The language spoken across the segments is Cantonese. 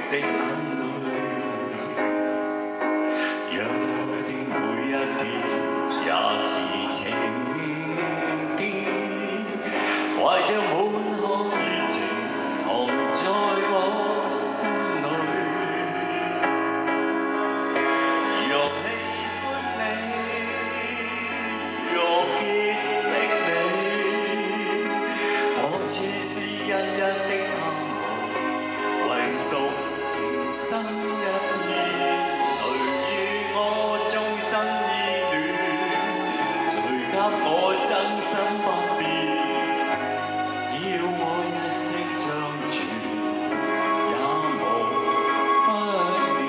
的眼淚，讓我的每一天也是晴天，懷着滿腔熱情藏在我心裏。若喜歡你，若結識你，我似是日日的盼望，唯獨情深一片。誰與我終身依戀，誰給我真心不變？只要我一息相傳，也忘不了你。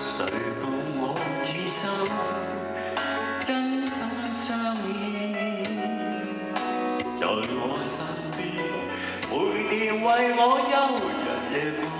誰負我此生真心相依，在我身邊，每天為我憂日夜盼。